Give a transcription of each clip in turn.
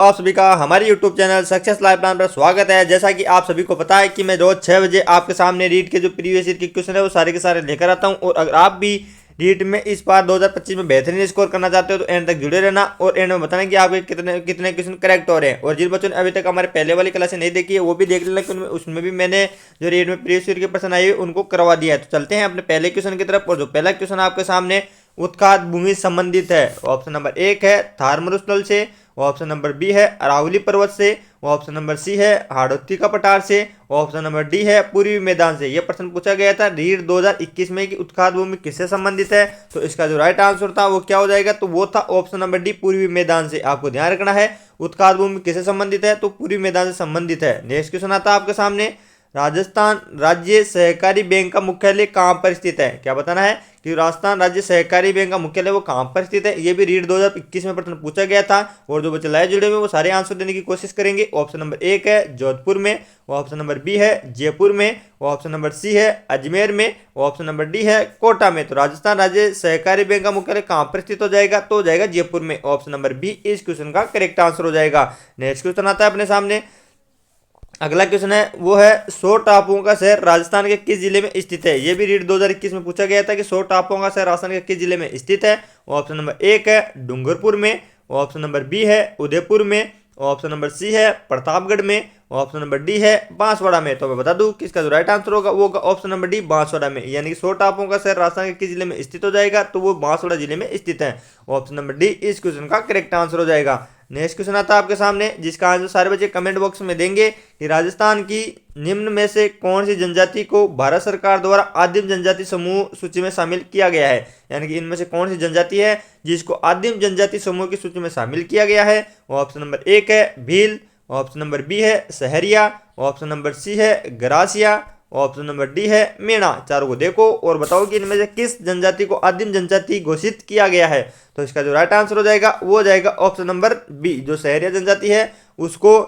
आप सभी का हमारे YouTube channel success life plan पर स्वागत है। जैसा कि आप सभी को पता है कि मैं रोज 6 बजे आपके सामने रीट के जो प्रीवियस ईयर के क्वेश्चन है वो सारे के सारे लेकर आता हूं। और अगर आप भी रीट में इस बार 2025 में बेहतरीन स्कोर करना चाहते हो तो एंड तक जुड़े रहना और एंड में बताना कि आपके कितने कितने क्वेश्चन करेक्ट हो रहे हैं। और जिन बच्चों ने अभी तक हमारे पहले वाली क्लासें नहीं देखी है वो भी देख लेना कि उसमें भी मैंने जो रीट में प्रीवियस ईयर के प्रश्न आए उनको करवा दिया है। तो चलते हैं अपने पहले क्वेश्चन की तरफ। और जो पहला क्वेश्चन आपके सामने उत्खात भूमि संबंधित है। ऑप्शन नंबर 1 है थार मरुस्थल से, ऑप्शन नंबर बी है अरावली पर्वत से, ऑप्शन नंबर सी है हाड़ौती का पठार से, ऑप्शन नंबर डी है पूर्वी मैदान से। यह प्रश्न पूछा गया था रीट 2021 में कि उत्खात भूमि किससे संबंधित है। तो इसका जो राइट आंसर था वो क्या हो जाएगा, तो वो था ऑप्शन नंबर डी पूर्वी मैदान से। आपको ध्यान रखना है उत्खात भूमि किससे संबंधित है, तो पूर्वी मैदान से संबंधित है। नेक्स्ट क्वेश्चन आता है आपके सामने, राजस्थान राज्य सहकारी बैंक का मुख्यालय कहाँ पर स्थित है। क्या बताना है कि राजस्थान राज्य सहकारी बैंक का मुख्यालय वो कहाँ पर स्थित है। ये भी रीट 2021 में प्रश्न पूछा गया था और जो बच्चे लाए जुड़े हुए वो सारे आंसर देने की कोशिश करेंगे। ऑप्शन नंबर 1 है जोधपुर में, ऑप्शन नंबर बी है जयपुर में, ऑप्शन नंबर सी है अजमेर में, ऑप्शन नंबर डी है कोटा में। तो राजस्थान राज्य सहकारी बैंक का मुख्यालय कहाँ पर स्थित हो जाएगा, तो हो जाएगा जयपुर में। ऑप्शन नंबर बी इस क्वेश्चन का करेक्ट आंसर हो जाएगा। नेक्स्ट क्वेश्चन आता है अपने सामने, अगला क्वेश्चन है वो है 100 टापुओं का शहर राजस्थान के किस जिले में स्थित है। यह भी रीट 2021 में पूछा गया था कि 100 टापुओं का शहर राजस्थान के किस जिले में स्थित है। ऑप्शन नंबर 1 है डूंगरपुर में, ऑप्शन नंबर बी है उदयपुर में, ऑप्शन नंबर सी है प्रतापगढ़ में, ऑप्शन नंबर डी है बांसवाड़ा में। तो मैं बता दूं कि इसका जो राइट आंसर होगा वो होगा ऑप्शन नंबर डी बांसवाड़ा में। यानी कि 100 टापुओं का शहर राजस्थान के किस जिले में स्थित हो जाएगा, तो वो बांसवाड़ा जिले में स्थित है। ऑप्शन नंबर डी इस क्वेश्चन का करेक्ट आंसर हो जाएगा। नेक्स्ट क्वेश्चन आता है आपके सामने जिसका आंसर सारे बच्चे कमेंट बॉक्स में देंगे कि राजस्थान की निम्न में से कौन सी जनजाति को भारत सरकार द्वारा आदिम जनजाति समूह सूची में शामिल किया गया है। यानी कि इनमें से कौन सी जनजाति है जिसको आदिम जनजाति समूह की सूची में शामिल किया गया है। ऑप्शन नंबर 1 है भील, ऑप्शन नंबर बी है सहरिया, ऑप्शन नंबर सी है गरासिया, ऑप्शन नंबर डी है मेणा। चारों को देखो और बताओ कि इनमें से किस जनजाति को आदिम जनजाति घोषित किया गया है। तो इसका जो राइट आंसर हो जाएगा वो हो जाएगा ऑप्शन नंबर बी। जो सहरिया जनजाति है उसको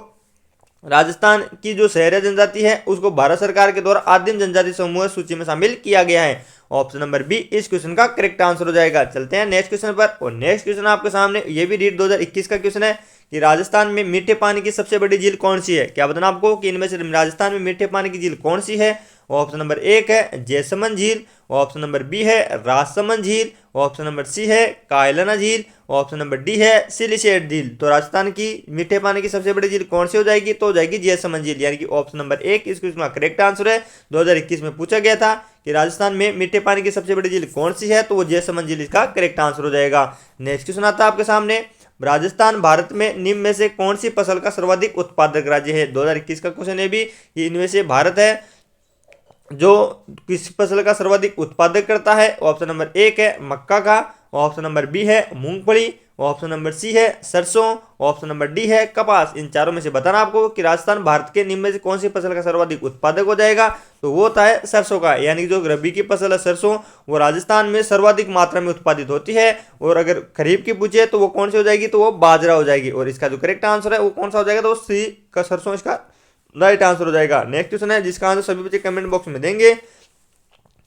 राजस्थान की जो सहरिया जनजाति है उसको भारत सरकार के द्वारा आदिम जनजाति समूह सूची में शामिल किया गया है। ऑप्शन नंबर बी इस क्वेश्चन का करेक्ट आंसर हो जाएगा। चलते हैं नेक्स्ट क्वेश्चन पर। और नेक्स्ट क्वेश्चन आपके सामने ये भी रीट 2021 का क्वेश्चन है कि राजस्थान में मीठे पानी की सबसे बड़ी झील कौन सी है। क्या बताना आपको कि इनमें से राजस्थान में मीठे पानी की झील कौन सी है। ऑप्शन नंबर 1 है जैसमंद झील, ऑप्शन नंबर बी है राजसमंद झील, ऑप्शन नंबर सी है कायलाना झील, ऑप्शन नंबर डी है सिलिशेट झील। तो राजस्थान की मीठे पानी की सबसे बड़ी झील कौन सी हो जाएगी, तो हो जाएगी जैसमंद झील। यानी कि ऑप्शन नंबर 1 इस क्वेश्चन का करेक्ट आंसर है। 2021 में पूछा गया था कि राजस्थान में मीठे पानी की सबसे बड़ी झील कौन सी है, तो वो जैसमंद झील इसका करेक्ट आंसर हो जाएगा। नेक्स्ट क्वेश्चन आता है आपके सामने, राजस्थान भारत में निम्न में से कौन सी फसल का सर्वाधिक उत्पादक राज्य है। 2021 का क्वेश्चन है भी कि इनमें से भारत है जो किस फसल का सर्वाधिक उत्पादक करता है। ऑप्शन नंबर 1 है मक्का का, ऑप्शन नंबर बी है मूंगफली, ऑप्शन नंबर सी है सरसों, ऑप्शन नंबर डी है कपास। इन चारों में से बताना आपको कि राजस्थान भारत के निम्न में से कौन सी फसल का सर्वाधिक उत्पादक हो जाएगा, तो वो होता है सरसों का। यानी कि जो रबी की फसल है सरसों वो राजस्थान में सर्वाधिक मात्रा में उत्पादित होती है। और अगर खरीफ की पूछे तो वो कौन सी हो जाएगी, तो वो बाजरा हो जाएगी। और इसका जो करेक्ट आंसर है वो कौन सा हो जाएगा, तो सी का सरसों इसका राइट आंसर हो जाएगा। नेक्स्ट क्वेश्चन है जिसका आंसर सभी बच्चे कमेंट बॉक्स में देंगे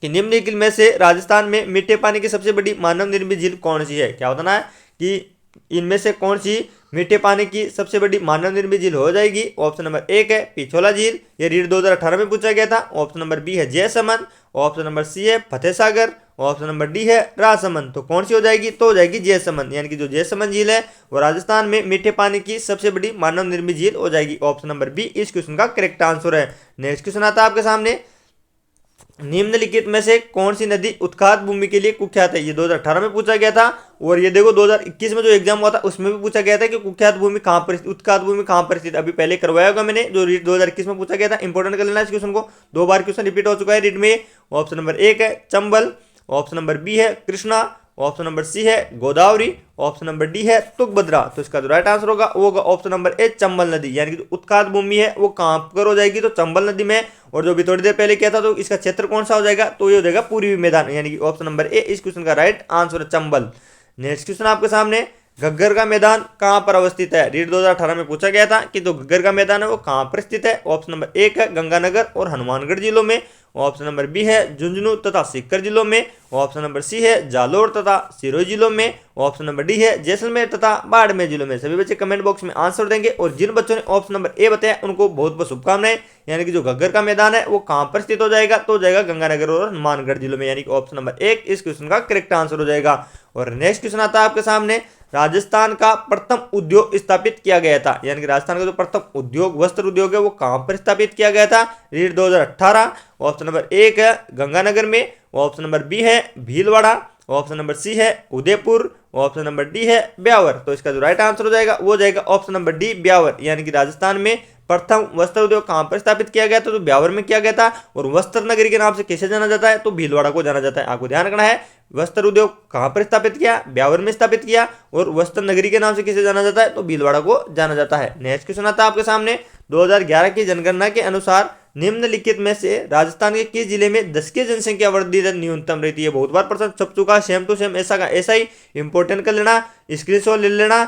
कि निम्नलिखित में से राजस्थान में मीठे पानी की सबसे बड़ी मानव निर्मित झील कौन सी है। क्या बताना है कि इनमें से कौन सी मीठे पानी की सबसे बड़ी मानव निर्मित झील हो जाएगी। ऑप्शन नंबर 1 है पिछोला झील, ये रीट 2018 में पूछा गया था। ऑप्शन नंबर बी है जयसमंद, ऑप्शन नंबर सी है Fateh Sagar, option number D है राजसमंद। तो कौन सी हो जाएगी, तो हो जाएगी जयसमंद। यानी कि जो जयसमंद झील है वो राजस्थान में मीठे पानी की सबसे बड़ी मानव निर्मित झील हो जाएगी। ऑप्शन नंबर बी इस क्वेश्चन का करेक्ट आंसर है। नेक्स्ट क्वेश्चन आता है आपके सामने, निम्नलिखित में से कौन सी नदी उत्खात भूमि के लिए कुख्यात है। ये 2018 में पूछा गया था और ये देखो 2021 में जो एग्जाम हुआ था उसमें भी पूछा गया था कि कुख्यात भूमि कहाँ पर उत्खात भूमि कहाँ पर स्थित। अभी पहले करवाया होगा मैंने, जो रीट 2021 में पूछा गया था। इंपॉर्टेंट कर लेना इस क्वेश्चन को, 2 बार क्वेश्चन रिपीट हो चुका है रीट में। ऑप्शन नंबर 1 है चंबल, ऑप्शन नंबर बी है कृष्णा, ऑप्शन नंबर सी है गोदावरी, ऑप्शन नंबर डी है तुंगभद्रा। तो इसका जो राइट आंसर होगा वो होगा ऑप्शन नंबर ए चंबल नदी। यानी कि जो उत्खात भूमि है वो कहां पर हो जाएगी, तो चंबल नदी में। और जो भी थोड़ी देर पहले किया था तो इसका क्षेत्र कौन सा हो जाएगा, तो ये हो जाएगा पूर्वी मैदान। यानी कि ऑप्शन नंबर ए इस क्वेश्चन का राइट आंसर है चंबल। नेक्स्ट क्वेश्चन आपके सामने, घग्गर का मैदान कहाँ पर अवस्थित है। रीट 2018 में पूछा गया था कि जो घग्गर का मैदान है वो कहाँ पर स्थित है। ऑप्शन नंबर 1 है गंगानगर और हनुमानगढ़ जिलों में, ऑप्शन नंबर बी है झुंझुनू तथा सीकर जिलों में, ऑप्शन नंबर सी है जालोर तथा सिरोही जिलों में, ऑप्शन नंबर डी है जैसलमेर तथा बाड़मेर जिलों में। सभी बच्चे कमेंट बॉक्स में आंसर देंगे और जिन बच्चों ने ऑप्शन नंबर ए बताया उनको बहुत बहुत शुभकामनाएं। यानी कि जो घग्गर का मैदान है वो कहां पर स्थित हो जाएगा, तो हो जाएगा गंगानगर और हनुमानगढ़ जिलों में, यानी कि ऑप्शन नंबर एक इस क्वेश्चन का करेक्ट आंसर हो जाएगा। और नेक्स्ट क्वेश्चन आता है आपके सामने, राजस्थान का प्रथम उद्योग स्थापित किया गया था, यानी कि राजस्थान का जो प्रथम उद्योग वस्त्र उद्योग है वो कहां पर स्थापित किया गया था, रीड 2018। ऑप्शन नंबर एक है गंगानगर में, ऑप्शन नंबर बी है भीलवाड़ा, ऑप्शन नंबर सी है उदयपुर, ऑप्शन नंबर डी है ब्यावर। तो इसका जो राइट आंसर हो जाएगा वो जाएगा ऑप्शन नंबर डी ब्यावर। यानी कि राजस्थान में प्रथम वस्त्र उद्योग कहां पर स्थापित किया गया था, तो ब्यावर में किया गया था। और वस्त्र नगरी के नाम से कैसे जाना जाता है, तो भीलवाड़ा को जाना जाता है। आपको ध्यान रखना है वस्त्र उद्योग कहां पर स्थापित किया, ब्यावर में स्थापित किया, और वस्त्र नगरी के नाम से किसे जाना जाता है, तो भीलवाड़ा को जाना जाता है। नेक्स्ट क्वेश्चन आता है आपके सामने, 2011 की जनगणना के अनुसार निम्नलिखित में से राजस्थान के किस जिले में 10 की जनसंख्या वृद्धि दर न्यूनतम रहती है। बहुत बार प्रश्न छप चुका, सेम टू सेम ऐसा का ऐसा ही इंपोर्टेंट कर लेना, स्क्रीनशॉट ले लेना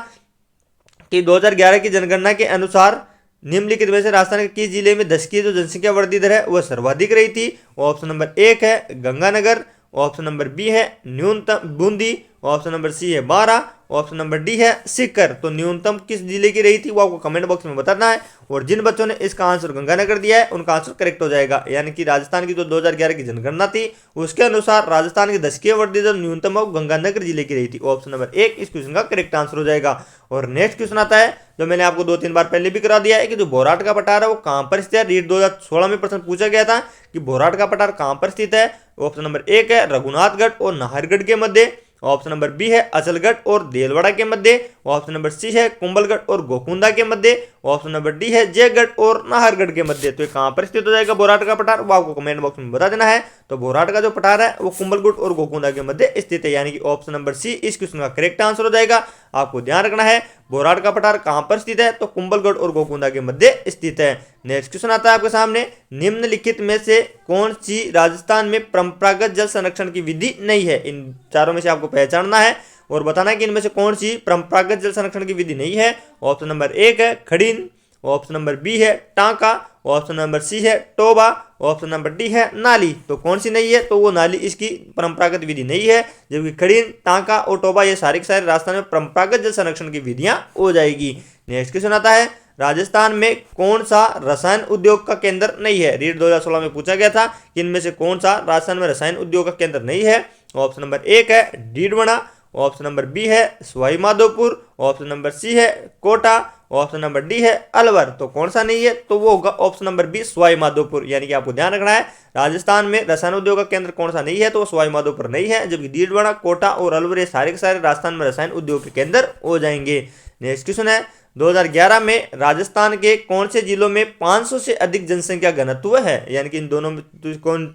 कि 2011 की जनगणना के अनुसार निम्नलिखित में से राजस्थान के किस जिले में 10 की जो जनसंख्या वृद्धि दर है वह सर्वाधिक रही थी। ऑप्शन नंबर एक है गंगानगर, ऑप्शन नंबर बी है न्यूनतम बूंदी, ऑप्शन नंबर सी है बारा, ऑप्शन नंबर डी है सीकर। तो न्यूनतम किस जिले की रही थी वो आपको कमेंट बॉक्स में बताना है। और जिन बच्चों ने इसका आंसर गंगानगर दिया है उनका आंसर करेक्ट हो जाएगा। यानी कि राजस्थान की जो 2011 की जनगणना थी उसके अनुसार राजस्थान की 10 की वृद्धि दर न्यूनतम वो गंगानगर जिले की रही थी। ऑप्शन नंबर एक इस क्वेश्चन का करेक्ट आंसर हो जाएगा। और नेक्स्ट क्वेश्चन आता है जो मैंने आपको 2-3 बार पहले भी करा दिया है कि जो भोराट का पठार है वो कहां पर स्थित है। रीड 2016 में प्रश्न पूछा गया था कि भोराट का पठार कहां पर स्थित है। ऑप्शन नंबर एक है रघुनाथगढ़ और नाहरगढ़ के मध्य, ऑप्शन नंबर बी है अचलगढ़ और देलवाड़ा के मध्य, ऑप्शन नंबर सी है कुंभलगढ़ और गोकुंदा के मध्य, ऑप्शन नंबर डी है जयगढ़ और नाहरगढ़ के मध्य। तो ये कहां पर स्थित हो जाएगा भोराट का पठार, वो आपको कमेंट बॉक्स में बता देना है। तो भोराट का जो पठार है वो कुंभलगढ़ और गोकुंदा के मध्य स्थित है, यानी कि ऑप्शन नंबर सी इस क्वेश्चन का करेक्ट आंसर हो जाएगा। आपको ध्यान रखना है भोराट का पठार कहां पर स्थित है, तो कुंभलगढ़ और गोकुंदा के मध्य स्थित है। नेक्स्ट क्वेश्चन आता है आपके सामने, निम्नलिखित में से कौन सी राजस्थान में परंपरागत जल संरक्षण की विधि नहीं है। इन चारों में से आपको पहचानना है और बताना है कि इनमें से कौन सी परंपरागत जल संरक्षण की विधि नहीं है। ऑप्शन नंबर एक है खड़ीन, ऑप्शन नंबर बी है टांका, ऑप्शन नंबर सी है टोबा, ऑप्शन नंबर डी है नाली। तो कौन सी नहीं है, तो वो नाली इसकी परंपरागत विधि नहीं है। जबकि खड़ीन, टांका और टोबा ये सारे के सारे राजस्थान में परंपरागत जल संरक्षण की विधियां हो जाएगी। नेक्स्ट क्वेश्चन आता है, राजस्थान में कौन सा रसायन उद्योग का केंद्र नहीं है। रीड 2016 में पूछा गया था कि इनमें से कौन सा राजस्थान में रसायन उद्योग का केंद्र नहीं है। ऑप्शन नंबर एक है डीडवना, ऑप्शन नंबर बी है Sawai Madhopur, option number C है कोटा, ऑप्शन नंबर डी है अलवर। तो कौन सा नहीं है, तो वो होगा option number B Sawai Madhopur. यानी कि आपको ध्यान रखना है राजस्थान में रसायन उद्योग का केंद्र कौन सा नहीं है, तो वो सवाई माधोपुर नहीं है। जबकि डीडवाना, कोटा और अलवर ये सारे के सारे राजस्थान में रसायन उद्योग के केंद्र हो जाएंगे। नेक्स्ट क्वेश्चन है, 2011 में राजस्थान के कौन से जिलों में 500 से अधिक जनसंख्या घनत्व है। यानी कि इन दोनों में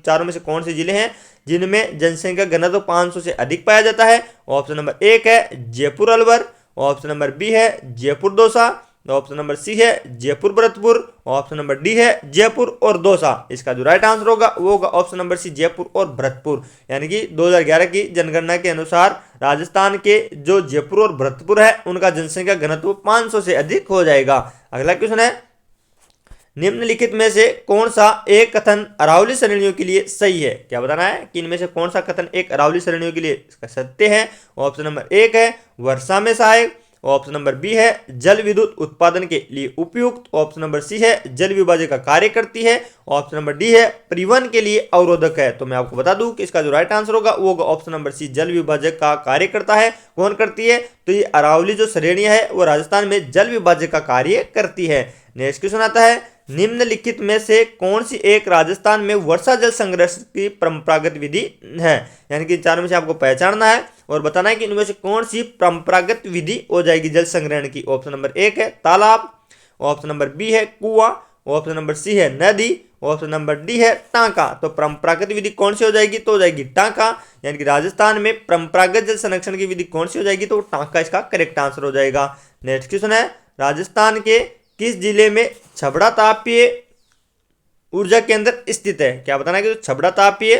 चारों में से कौन से जिले हैं जिनमें जनसंख्या घनत्व 500 से अधिक पाया जाता है। ऑप्शन नंबर एक है Jaipur Alwar, option number B है Jaipur Dausa, option number C है Jaipur Bharatpur, option number D है जयपुर और दौसा। इसका जो राइट आंसर होगा वो होगा ऑप्शन नंबर सी जयपुर और भरतपुर। यानी कि 2011 की जनगणना के अनुसार राजस्थान के जो जयपुर और भरतपुर है उनका जनसंख्या घनत्व 500 से अधिक हो जाएगा। अगला क्वेश्चन है, निम्नलिखित में से कौन सा एक कथन अरावली श्रेणियों के लिए सही है। क्या बताना है कि इनमें से कौन सा कथन एक अरावली श्रेणियों के लिए सत्य है। ऑप्शन नंबर एक है वर्षा में सहायक, ऑप्शन नंबर बी है जल विद्युत उत्पादन के लिए उपयुक्त, ऑप्शन नंबर सी है जल विभाजक का कार्य करती है, ऑप्शन नंबर डी है परिवहन के लिए अवरोधक है। तो मैं आपको बता दूं कि इसका जो राइट आंसर होगा वो होगा ऑप्शन नंबर सी जल विभाजक का कार्य करता है। कौन करती है, तो ये अरावली जो श्रेणी है वो राजस्थान में जल विभाजक का कार्य करती है। नेक्स्ट क्वेश्चन आता है, निम्नलिखित में से कौन सी एक राजस्थान में वर्षा जल संग्रहण की परंपरागत विधि है। यानी कि चारों में से आपको पहचानना है और बताना है कि इनमें से कौन सी परंपरागत विधि हो जाएगी जल संग्रहण की। ऑप्शन नंबर एक है तालाब, ऑप्शन नंबर बी है कुआं, ऑप्शन नंबर सी है नदी, ऑप्शन नंबर डी है टांका। तो परंपरागत विधि कौन सी हो जाएगी, तो हो जाएगी टांका। यानी कि राजस्थान में परंपरागत जल संरक्षण की विधि कौन सी हो जाएगी, तो टांका इसका करेक्ट आंसर हो जाएगा। नेक्स्ट क्वेश्चन है, राजस्थान के किस जिले में छबड़ा तापीय ऊर्जा केंद्र स्थित है। क्या बताना है कि जो छबड़ा तापीय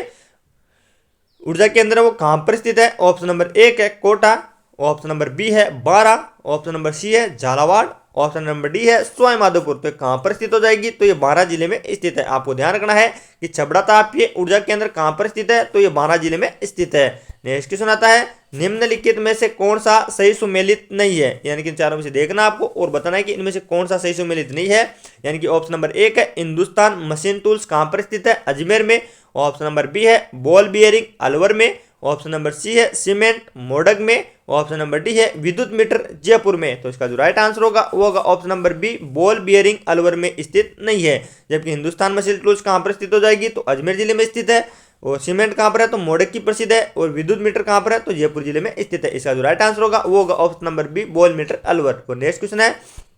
ऊर्जा केंद्र है वो कहां पर स्थित है। ऑप्शन नंबर एक है कोटा, ऑप्शन नंबर बी है बारा, ऑप्शन नंबर सी है झालावाड़, ऑप्शन नंबर डी है सवाई माधोपुर। तो कहां पर स्थित हो जाएगी, तो ये बारां जिले में स्थित है। आपको ध्यान रखना है कि छबड़ा तापीय ऊर्जा केंद्र कहां पर स्थित है, तो ये बारां जिले में स्थित है। नेक्स्ट क्वेश्चन आता है निम्नलिखित में से कौन सा सही सुमेलित नहीं है, यानी कि इन चारों में से देखना आपको और बताना है कि इनमें से कौन सा सही सुमेलित नहीं है। यानी कि ऑप्शन नंबर एक है हिंदुस्तान मशीन टूल्स कहां पर स्थित है, अजमेर में। ऑप्शन नंबर बी है बॉल बियरिंग अलवर में। ऑप्शन नंबर सी है सीमेंट मोडग में। ऑप्शन नंबर डी है विद्युत मीटर जयपुर में। तो इसका जो राइट आंसर होगा वो होगा option number B ball bearing Alwar में स्थित नहीं है। जबकि हिंदुस्तान मशीन टूल्स कहां पर स्थित हो जाएगी, तो अजमेर जिले में स्थित है। और सीमेंट कहां पर है, तो मोडक की प्रसिद्ध है। और विद्युत मीटर कहां पर है, तो जयपुर जिले में स्थित है। इसका जो राइट आंसर होगा वो होगा option number B ball meter Alwar. और नेक्स्ट क्वेश्चन है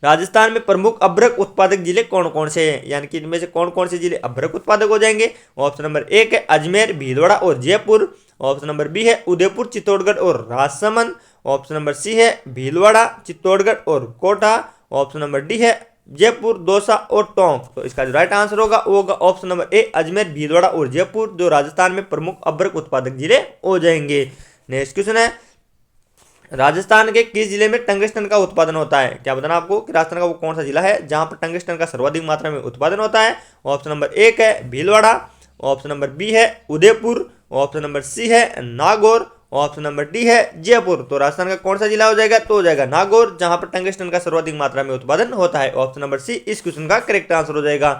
राजस्थान में प्रमुख अभ्रक उत्पादक जिले कौन कौन से हैं, यानी कि इनमें से कौन कौन से जिले अभ्रक उत्पादक हो जाएंगे। ऑप्शन नंबर एक है अजमेर भीलवाड़ा और जयपुर। ऑप्शन नंबर बी है उदयपुर चित्तौड़गढ़ और राजसमंद। ऑप्शन नंबर सी है भीलवाड़ा चित्तौड़गढ़ और कोटा। ऑप्शन नंबर डी है जयपुर दौसा और टोंक। तो इसका जो राइट आंसर होगा वो होगा option number A Ajmer Bhilwara और जयपुर, जो राजस्थान में प्रमुख अभ्रक उत्पादक जिले हो जाएंगे। नेक्स्ट क्वेश्चन है राजस्थान के किस जिले में टंगस्टन का उत्पादन होता है। क्या बताना आपको कि राजस्थान का वो कौन सा जिला है जहां पर टंगस्टन का सर्वाधिक मात्रा में उत्पादन होता है। ऑप्शन नंबर एक है भीलवाड़ा। ऑप्शन नंबर बी है उदयपुर। ऑप्शन नंबर सी है नागौर। ऑप्शन नंबर डी है जयपुर। तो राजस्थान का कौन सा जिला हो जाएगा, तो हो जाएगा नागौर, जहां पर टंगस्टन का सर्वाधिक मात्रा में उत्पादन होता है। ऑप्शन नंबर सी इस क्वेश्चन का करेक्ट आंसर हो जाएगा।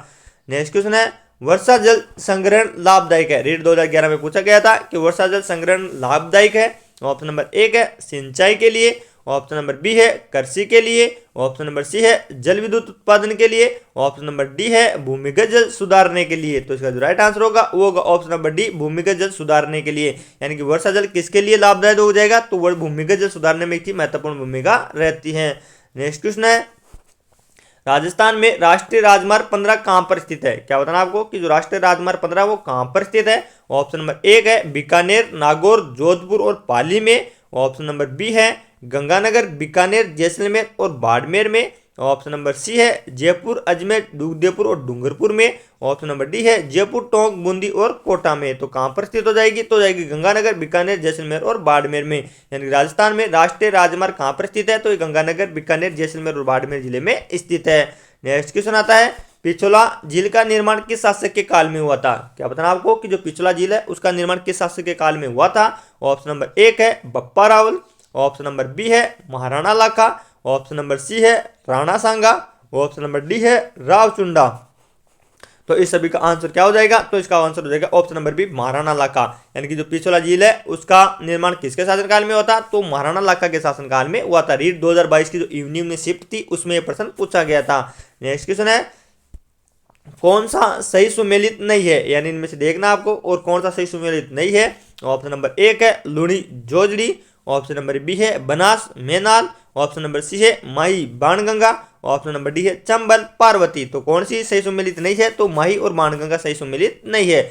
नेक्स्ट क्वेश्चन है वर्षा जल संग्रहण लाभदायक है। रीट 2011 में पूछा गया था कि वर्षा जल संग्रहण लाभदायक है। ऑप्शन नंबर एक है सिंचाई के लिए। ऑप्शन नंबर बी है कृषि के लिए। ऑप्शन नंबर सी है जल विद्युत उत्पादन के लिए। ऑप्शन नंबर डी है भूमिगत जल सुधारने के लिए। तो इसका जो राइट आंसर होगा वो होगा ऑप्शन नंबर डी भूमिगत जल सुधारने के लिए। यानी कि वर्षा जल किसके लिए लाभदायक हो जाएगा, तो वह भूमिगत जल सुधारने में इसकी महत्वपूर्ण भूमिका रहती है। नेक्स्ट क्वेश्चन है राजस्थान में राष्ट्रीय राजमार्ग 15 कहां पर स्थित है। क्या बताना आपको कि जो राष्ट्रीय राजमार्ग 15 वो कहां पर स्थित है। ऑप्शन नंबर एक है बीकानेर नागौर जोधपुर और पाली में। ऑप्शन नंबर बी है गंगानगर बीकानेर जैसलमेर और बाड़मेर में। ऑप्शन नंबर सी है जयपुर अजमेर उदयपुर और डूंगरपुर में। ऑप्शन नंबर डी है जयपुर टोंक बूंदी और कोटा में। तो कहां पर स्थित हो जाएगी, तो जाएगी गंगानगर बीकानेर जैसलमेर और बाड़मेर में। यानी राजस्थान में राष्ट्रीय राजमार्ग कहां पर स्थित है, तो ये गंगानगर बीकानेर जैसलमेर और बाड़मेर जिले में स्थित है। नेक्स्ट क्वेश्चन आता है पिछोला झील का निर्माण किस शासक के काल में हुआ था। क्या बताना आपको कि जो पिछोला झील है उसका निर्माण किस शासक के काल में हुआ था। ऑप्शन नंबर एक है Bappa Rawal. Option number B है Maharana Lakha. Option number C है Rana Sanga. Option number D है रावचुंडा। तो इस सभी का आंसर क्या हो जाएगा, तो इसका आंसर हो जाएगा ऑप्शन नंबर बी महाराणा लाखा। यानी कि जो पिछोला झील है उसका निर्माण किसके शासनकाल में हुआ था, तो महाराणा लाखा के शासनकाल में हुआ था। रीट 2022 की जो इवनिंग में शिफ्ट थी उसमें यह प्रश्न पूछा गया था। नेक्स्ट क्वेश्चन है कौन सा सही सुमेलित नहीं है, यानी इनमें से देखना आपको और कौन सा सही सुमेलित नहीं है। ऑप्शन नंबर एक है Luni Jojari. Option number B है Banas Menal. Option number C है Mahi Banganga. Option number D है चंबल पार्वती। तो कौन सी सही सुमेलित नहीं है, तो माही और बाणगंगा सही सुमेलित नहीं है।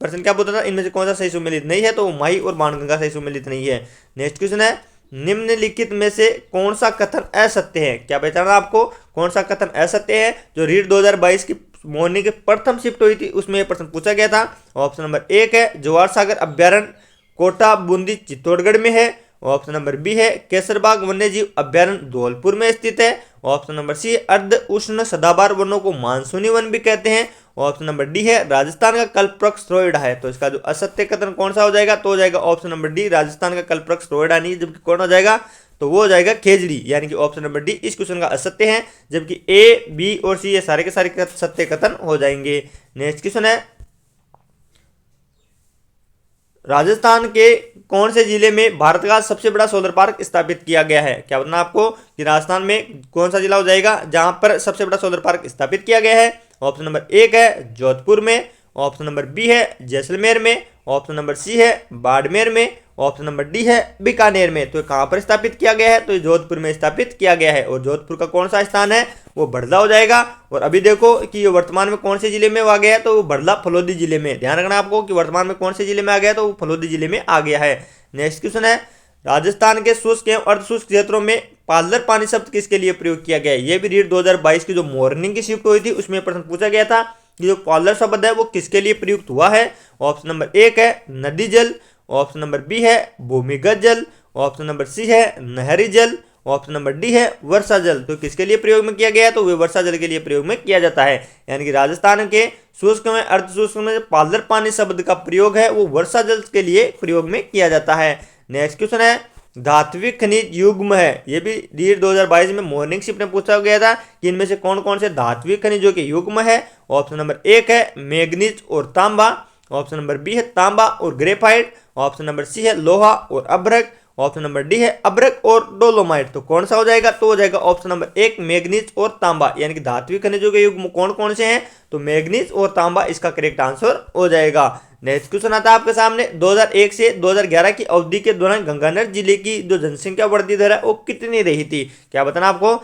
प्रश्न क्या पूछा था, इनमें से कौन सा सही सुमेलित नहीं है, तो माही और बाणगंगा सही सुमेलित नहीं है। नेक्स्ट क्वेश्चन है निम्नलिखित में से कौन सा कथन असत्य है। क्या पहचाना आपको कौन सा कथन असत्य है। जो रीट 2022 की मॉर्निंग के प्रथम शिफ्ट हुई थी उसमें यह प्रश्न पूछा गया था। ऑप्शन नंबर एक है जवाहर सागर अभ्यारण्य कोटा बूंदी चित्तौड़गढ़ में है। ऑप्शन नंबर बी है केसरबाग वन्यजीव अभ्यारण्य धौलपुर में स्थित है। ऑप्शन नंबर सी अर्ध उष्ण सदाबहार वनों को मानसूनी वन भी कहते हैं। ऑप्शन नंबर डी है राजस्थान का कल्पवृक्ष रोइडा है। तो इसका जो असत्य कथन कौन सा हो जाएगा, तो हो जाएगा ऑप्शन नंबर डी राजस्थान का कल्पवृक्ष रोइडा नहीं, जबकि कौन हो जाएगा, तो वो हो जाएगा खेजड़ी। यानी कि ऑप्शन नंबर डी इस क्वेश्चन का असत्य है, जबकि ए बी और सी ये सारे के सारे सत्य कथन हो जाएंगे। नेक्स्ट क्वेश्चन है राजस्थान के कौन से जिले में भारत का सबसे बड़ा सोलर पार्क स्थापित किया गया है। क्या बताना आपको कि राजस्थान में कौन सा जिला हो जाएगा जहां पर सबसे बड़ा सोलर पार्क स्थापित किया गया है। ऑप्शन नंबर एक है जोधपुर में। ऑप्शन नंबर बी है जैसलमेर में। ऑप्शन नंबर सी है बाड़मेर में। ऑप्शन नंबर डी है बीकानेर में। तो कहां पर स्थापित किया गया है, तो जोधपुर में स्थापित किया गया है। और जोधपुर का कौन सा स्थान है, वो बड़ला हो जाएगा। और अभी देखो कि ये वर्तमान में कौन से जिले में आ गया है, तो वो बड़ला फलोदी जिले में। ध्यान रखना आपको कि वर्तमान में कौन से जिले में आ गया है, तो वो फलोदी जिले में आ गया है। नेक्स्ट क्वेश्चन है राजस्थान के शुष्क एवं अर्धशुष्क क्षेत्रों में पालर पानी शब्द किसके लिए प्रयोग किया गया है। ये भी रीट 2022 की जो मॉर्निंग की शिफ्ट हुई थी उसमें प्रश्न पूछा गया था कि जो पालर शब्द है वो किसके लिए प्रयुक्त हुआ है। ऑप्शन नंबर एक है नदी जल। ऑप्शन नंबर बी है भूमिगत जल। ऑप्शन नंबर सी है नहरी जल। ऑप्शन नंबर डी है वर्षा जल। तो किसके लिए प्रयोग में किया गया है, तो वे वर्षा जल के लिए प्रयोग में किया जाता है। यानी कि राजस्थान के शुष्क में अर्ध शुष्क में जो पालर पानी शब्द का प्रयोग है वो वर्षा जल के लिए प्रयोग में किया जाता है। नेक्स्ट क्वेश्चन है धात्विक खनिज युग्म है। ये भी रीट 2022 में मॉर्निंग शिफ्ट में पूछा गया था कि इनमें से कौन कौन से धात्विक खनिजों के युग्म है। ऑप्शन नंबर एक है मैग्नीज और तांबा, ऑप्शन नंबर बी है तांबा और ग्रेफाइट, ऑप्शन नंबर सी है लोहा और अभ्रक, ऑप्शन नंबर डी है अभ्रक और डोलोमाइट। तो कौन सा हो जाएगा, तो हो जाएगा ऑप्शन नंबर एक मैग्नीज और तांबा। यानी कि धात्विक खनिजों के युग्म कौन कौन से हैं, तो मैग्नीज और तांबा इसका करेक्ट आंसर हो जाएगा। नेक्स्ट क्वेश्चन आता है आपके सामने 2001 से 2011 की अवधि के दौरान गंगानगर जिले की जो जनसंख्या वृद्धि दर है वो कितनी रही थी। क्या बताना आपको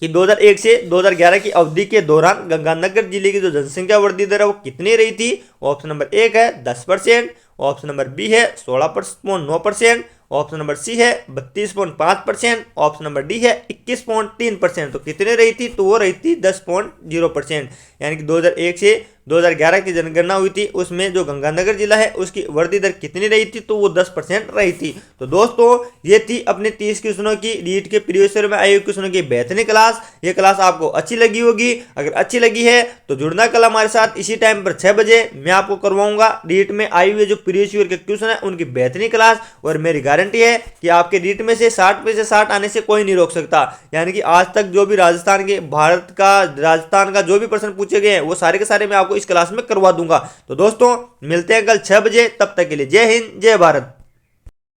कि 2001 से 2011 की अवधि के दौरान गंगानगर जिले की जो जनसंख्या वृद्धि दर है वो कितनी रही थी। ऑप्शन नंबर एक है 10%, ऑप्शन नंबर बी है 16.9%, ऑप्शन नंबर सी है 32.5%, ऑप्शन नंबर डी है 21.3%। तो कितने रही थी, तो वो रही थी 10.0%। यानी कि 2001 से 2011 की जनगणना हुई थी, उसमें जो गंगानगर जिला है उसकी वृद्धि दर कितनी रही थी, तो वो 10% रही थी। तो दोस्तों ये थी अपने 30 क्वेश्चनों की रीट के प्रीवियस ईयर में आई हुई क्वेश्चनों की बेहतरीन क्लास। ये क्लास आपको अच्छी लगी होगी, अगर अच्छी लगी है तो जुड़ना कल हमारे साथ इसी टाइम पर 6 बजे। मैं आपको करवाऊंगा रीट में आई हुई जो प्रीवियस ईयर के क्वेश्चन है उनकी बेहतरीन क्लास, और मेरी गारंटी है कि आपके रीट में से 60 पे से 60 आने से कोई नहीं रोक सकता। यानी कि आज तक जो भी राजस्थान का जो भी प्रश्न पूछे गए हैं वो सारे के सारे मैं आपको इस क्लास में करवा दूंगा। तो दोस्तों मिलते हैं कल 6 बजे, तब तक के लिए जय हिंद जय भारत।